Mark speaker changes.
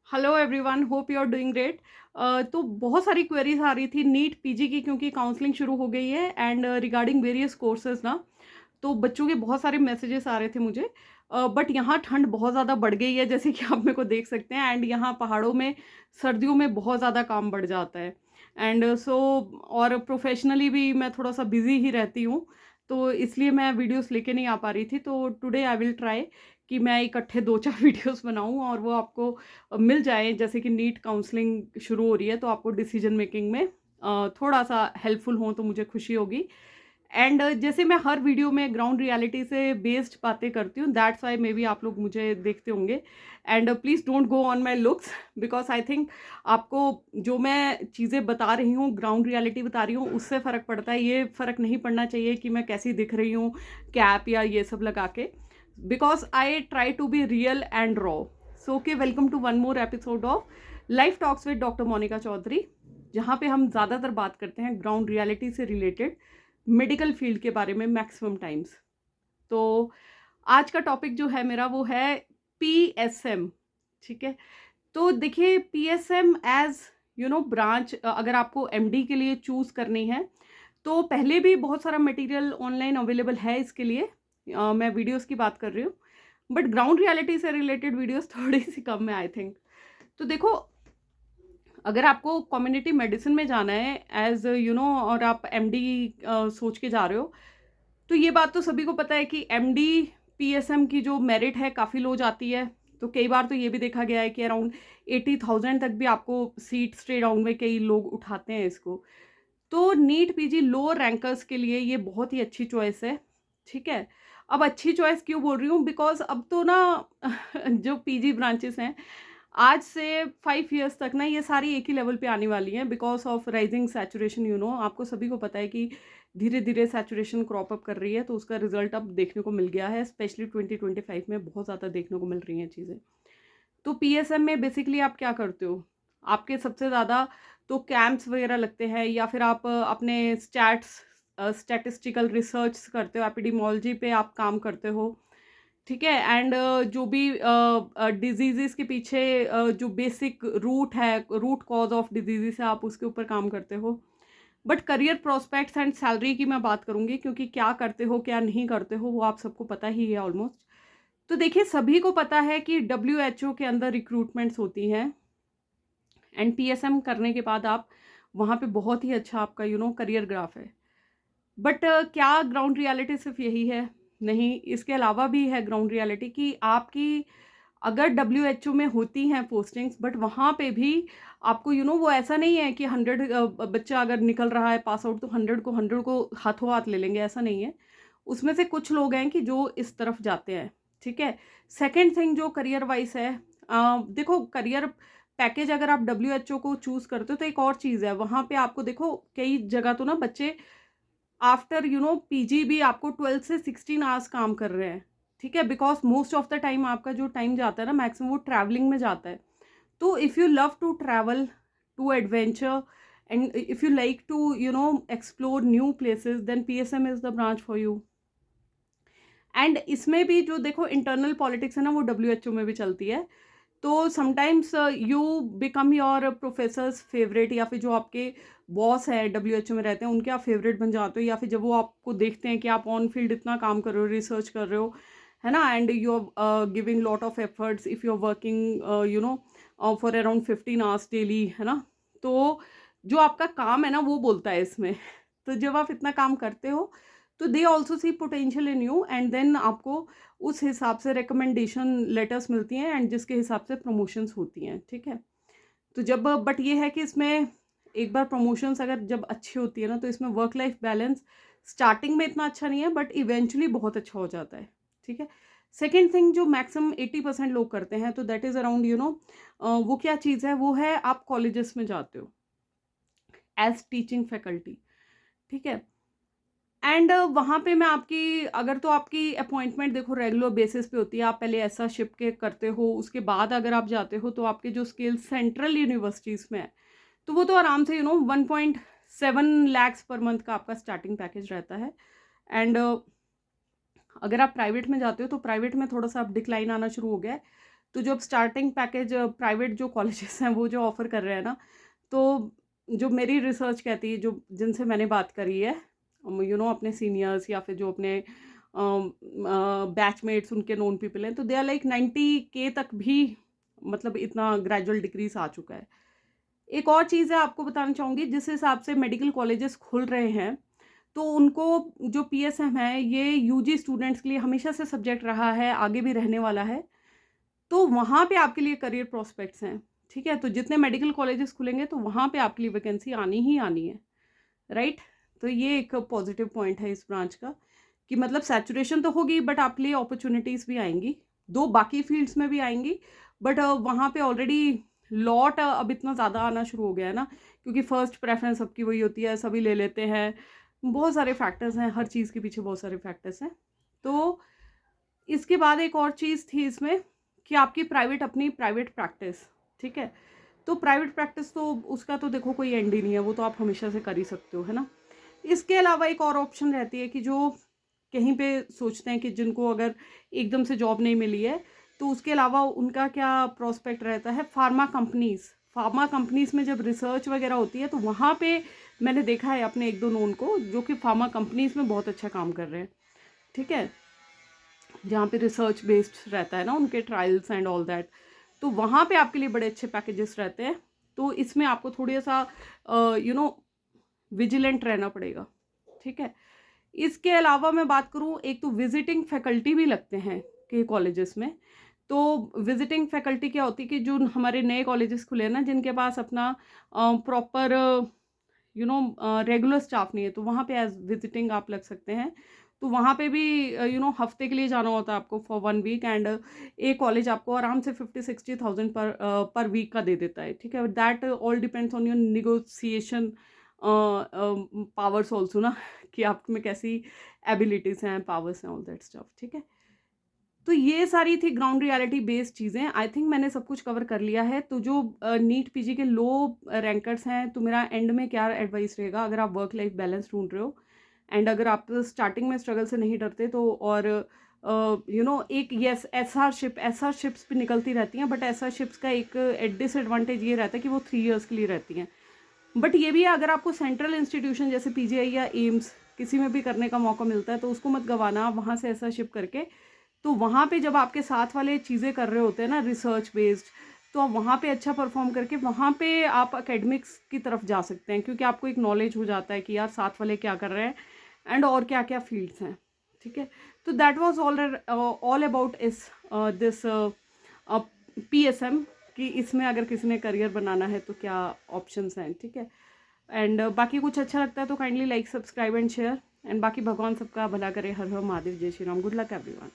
Speaker 1: Hello everyone, hope you are doing great. तो बहुत सारी क्वेरीज आ रही थी नीट पीजी की, क्योंकि काउंसलिंग शुरू हो गई है एंड रिगार्डिंग वेरियस कोर्सेज ना। तो बच्चों के बहुत सारे मैसेजेस आ रहे थे मुझे। बट यहाँ ठंड बहुत ज़्यादा बढ़ गई है, जैसे कि आप मेरे को देख सकते हैं। एंड यहाँ पहाड़ों में सर्दियों में बहुत ज़्यादा काम बढ़ जाता है। एंड सो और प्रोफेशनली भी मैं थोड़ा सा बिजी ही रहती हूँ, तो इसलिए मैं वीडियोस लेके नहीं आ पा रही थी। तो टुडे आई विल ट्राई कि मैं इकट्ठे दो चार वीडियोस बनाऊँ और वो आपको मिल जाए। जैसे कि नीट काउंसलिंग शुरू हो रही है, तो आपको डिसीजन मेकिंग में थोड़ा सा हेल्पफुल हो तो मुझे खुशी होगी। एंड जैसे मैं हर वीडियो में ग्राउंड रियलिटी से बेस्ड बातें करती हूँ, दैट्स वाई मे बी आप लोग मुझे देखते होंगे। And please don't go on my looks, because I think आपको जो मैं चीज़ें बता रही हूँ, ग्राउंड रियलिटी बता रही हूँ, उससे फ़र्क पड़ता है। ये फ़र्क नहीं पड़ना चाहिए कि मैं कैसी दिख रही हूँ कैप या ये सब लगा के, because I try to be real and raw. So okay, welcome to one more episode of life talks with doctor Monika Chaudhary, जहाँ पे हम ज़्यादातर बात करते हैं ग्राउंड रियलिटी से रिलेटेड मेडिकल फील्ड के बारे में मैक्सिमम टाइम्स। तो आज का टॉपिक जो है मेरा वो है पीएसएम। ठीक है, तो देखिए पीएसएम एज ब्रांच अगर आपको एमडी के लिए चूज करनी है, तो पहले भी बहुत सारा मटेरियल ऑनलाइन अवेलेबल है इसके लिए। मैं वीडियोस की बात कर रही हूँ, बट ग्राउंड रियलिटी से रिलेटेड वीडियोस थोड़ी सी कम है आई थिंक। तो देखो, अगर आपको कम्युनिटी मेडिसिन में जाना है एज और आप एमडी सोच के जा रहे हो, तो ये बात तो सभी को पता है कि एमडी पीएसएम की जो मेरिट है काफ़ी लो जाती है। तो कई बार तो ये भी देखा गया है कि अराउंड 80,000 तक भी आपको सीट स्ट्रेट राउंड में कई लोग उठाते हैं इसको। तो नीट पीजी लोअर रैंकर्स के लिए ये बहुत ही अच्छी चॉइस है। ठीक है, अब अच्छी चॉइस क्यों बोल रही हूँ, बिकॉज अब तो ना जो पीजी ब्रांचेस हैं, आज से 5 इयर्स तक ना ये सारी एक ही लेवल पे आने वाली हैं, बिकॉज ऑफ राइजिंग सैचुरेशन। आपको सभी को पता है कि धीरे धीरे सैचुरेशन क्रॉप अप कर रही है, तो उसका रिजल्ट अब देखने को मिल गया है। स्पेशली 2025 में बहुत ज़्यादा देखने को मिल रही हैं चीज़ें। तो पीएसएम में बेसिकली आप क्या करते हो, आपके सबसे ज़्यादा तो कैंप्स वगैरह लगते हैं, या फिर आप अपने स्टैटिस्टिकल रिसर्च करते हो, एपिडेमोलॉजी पे आप काम करते हो। ठीक है, एंड जो भी डिजीज़ के पीछे जो बेसिक रूट है, रूट कॉज ऑफ डिजीज़ है, आप उसके ऊपर काम करते हो। But career prospects and salary की मैं बात करूंगी, क्योंकि क्या करते हो क्या नहीं करते हो वो आप सबको पता ही है ऑलमोस्ट। तो देखिए, सभी को पता है कि WHO के अंदर रिक्रूटमेंट्स होती हैं, एंड पीएसएम करने के बाद आप वहाँ पे बहुत ही अच्छा आपका करियर ग्राफ है। बट क्या ग्राउंड रियलिटी सिर्फ यही है? नहीं, इसके अलावा भी है ग्राउंड रियलिटी कि आपकी अगर WHO में होती हैं पोस्टिंग्स, बट वहाँ पे भी आपको वो ऐसा नहीं है कि 100 बच्चा अगर निकल रहा है पास आउट, तो 100 को हाथों हाथ ले लेंगे, ऐसा नहीं है। उसमें से कुछ लोग हैं कि जो इस तरफ जाते हैं। ठीक है, सेकेंड थिंग जो करियर वाइज है, देखो करियर पैकेज अगर आप WHO को चूज़ करते हो तो एक और चीज़ है, वहाँ पे आपको देखो कई जगह तो ना बच्चे आफ्टर पीजी भी आपको 12 से 16 आवर्स काम कर रहे हैं। ठीक है, because most of the time आपका जो टाइम जाता है ना, मैक्सिमम वो ट्रैवलिंग में जाता है। तो if you love to travel, to adventure, and if you like to explore new places, then PSM is the branch for you. And इसमें भी जो देखो इंटरनल पॉलिटिक्स है ना, वो WHO में भी चलती है। तो sometimes you become your professors favourite, या फिर जो आपके बॉस है WHO में रहते हैं उनके आप फेवरेट बन जाते हो, या फिर जब वो आपको देखते हैं कि आप ऑन फील्ड इतना काम कर रहे हो, रिसर्च कर रहे हो, है ना, and you are giving lot of efforts if you are working for around 15 hours daily, है ना। तो जो आपका काम है ना वो बोलता है इसमें। तो जब आप इतना काम करते हो, तो they also see potential in you, and then आपको उस हिसाब से रिकमेंडेशन लेटर्स मिलती हैं, एंड जिसके हिसाब से प्रमोशंस होती हैं। ठीक है, तो जब बट ये है कि इसमें एक बार प्रमोशंस अगर जब अच्छी होती है ना, तो इसमें वर्क लाइफ बैलेंस स्टार्टिंग में इतना अच्छा नहीं है, बट इवेंचुअली बहुत अच्छा हो जाता है। ठीक है, सेकेंड थिंग जो मैक्सिमम 80% लोग करते हैं, तो दैट इज़ अराउंड वो क्या चीज़ है, वो है आप कॉलेजेस में जाते हो एज टीचिंग फैकल्टी। ठीक है, एंड वहाँ पे मैं आपकी अगर तो आपकी अपॉइंटमेंट देखो रेगुलर बेसिस पे होती है, आप पहले ऐसा शिप के करते हो, उसके बाद अगर आप जाते हो तो आपके जो स्किल्स सेंट्रल यूनिवर्सिटीज़ में है, तो वो तो आराम से 1.7 lakhs पर मंथ का आपका स्टार्टिंग पैकेज रहता है। एंड अगर आप प्राइवेट में जाते हो, तो प्राइवेट में थोड़ा सा अब डिक्लाइन आना शुरू हो गया है। तो जो अब स्टार्टिंग पैकेज प्राइवेट जो कॉलेजेस हैं वो जो ऑफ़र कर रहे हैं ना, तो जो मेरी रिसर्च कहती है, जो जिनसे मैंने बात करी है, अपने सीनियर्स या फिर जो अपने बैचमेट्स उनके नोन पीपल हैं, तो दे आर लाइक 90K तक भी, मतलब इतना ग्रेजुअल डिक्रीज आ चुका है। एक और चीज़ है आपको बताना चाहूँगी, जिस हिसाब से मेडिकल कॉलेजेस खुल रहे हैं, तो उनको जो पीएसएम है, ये यूजी स्टूडेंट्स के लिए हमेशा से सब्जेक्ट रहा है, आगे भी रहने वाला है। तो वहाँ पे आपके लिए करियर प्रोस्पेक्ट्स हैं, ठीक है? तो जितने मेडिकल कॉलेजेस खुलेंगे तो वहाँ पे आपके लिए वैकेंसी आनी ही आनी है, राइट? तो ये एक पॉजिटिव पॉइंट है इस ब्रांच का, कि मतलब सैचुरेशन तो होगी बट आपके लिए अपॉर्चुनिटीज़ भी आएंगी, दो बाकी फील्ड्स में भी आएंगी, बट वहाँ पे ऑलरेडी लॉट अब इतना ज़्यादा आना शुरू हो गया है ना, क्योंकि फर्स्ट प्रेफरेंस सबकी वही होती है, सभी ले लेते हैं। बहुत सारे फैक्टर्स हैं, हर चीज़ के पीछे बहुत सारे फैक्टर्स हैं। तो इसके बाद एक और चीज़ थी इसमें, कि आपकी अपनी प्राइवेट प्रैक्टिस, ठीक है? तो प्राइवेट प्रैक्टिस तो उसका तो देखो कोई एंड ही नहीं है, वो तो आप हमेशा से कर ही सकते हो, है ना? इसके अलावा एक और ऑप्शन रहती है कि जो कहीं पे सोचते हैं कि जिनको अगर एकदम से जॉब नहीं मिली है, तो उसके अलावा उनका क्या प्रोस्पेक्ट रहता है, फार्मा कंपनीज में जब रिसर्च वगैरह होती है, तो वहाँ पे मैंने देखा है अपने एक दो नोन को जो कि फार्मा कंपनीज में बहुत अच्छा काम कर रहे हैं, ठीक है? जहाँ पे रिसर्च बेस्ड रहता है ना उनके ट्रायल्स एंड ऑल दैट, तो वहाँ पे आपके लिए बड़े अच्छे पैकेजेस रहते हैं। तो इसमें आपको थोड़ा सा विजिलेंट रहना पड़ेगा, ठीक है? इसके अलावा मैं बात करूँ, एक तो विजिटिंग फैकल्टी भी लगते हैं के कॉलेजेस में। तो विजिटिंग फैकल्टी क्या होती है कि जो हमारे नए कॉलेजेस खुले हैं ना, जिनके पास अपना प्रॉपर रेगुलर स्टाफ नहीं है, तो वहाँ पे एज विजिटिंग आप लग सकते हैं। तो वहाँ पे भी हफ्ते के लिए जाना होता है आपको फॉर 1 वीक, एंड एक कॉलेज आपको आराम से 50-60 थाउजेंड पर वीक का दे देता है, ठीक है? That all depends on your negotiation powers also ना, कि आप में कैसी एबिलिटीज़ हैं, पावर्स हैं, ऑल दैट स्टफ, ठीक है? तो ये सारी थी ग्राउंड रियलिटी बेस्ड चीज़ें। आई थिंक मैंने सब कुछ कवर कर लिया है। तो जो नीट पीजी के लो रैंकर्स हैं, तो मेरा एंड में क्या एडवाइस रहेगा, अगर आप वर्क लाइफ बैलेंस ढूंढ रहे हो, एंड अगर आप स्टार्टिंग में स्ट्रगल से नहीं डरते, तो और एक येस एसआर शिप्स भी निकलती रहती हैं, बट एसआर शिप्स का एक डिसएडवांटेज ये रहता है कि वो 3 years के लिए रहती हैं। बट ये भी है, अगर आपको सेंट्रल इंस्टीट्यूशन जैसे पीजीआई या एम्स किसी में भी करने का मौका मिलता है, तो उसको मत गंवाना, वहाँ से ऐसा शिप करके। तो वहाँ पे जब आपके साथ वाले चीज़ें कर रहे होते हैं ना रिसर्च बेस्ड, तो आप वहाँ पे अच्छा परफॉर्म करके वहाँ पे आप एकेडमिक्स की तरफ जा सकते हैं, क्योंकि आपको एक नॉलेज हो जाता है कि यार साथ वाले क्या कर रहे हैं एंड और क्या क्या फील्ड्स हैं, ठीक है? तो दैट वाज ऑल अबाउट इस दिस पीएसएम, कि इसमें अगर किसी ने करियर बनाना है तो क्या ऑप्शंस हैं, ठीक है? एंड बाकी कुछ अच्छा लगता है तो kindly like, subscribe and share. And बाकी भगवान सबका भला करे। हर हर महादेव, जय Shri Ram, good luck everyone.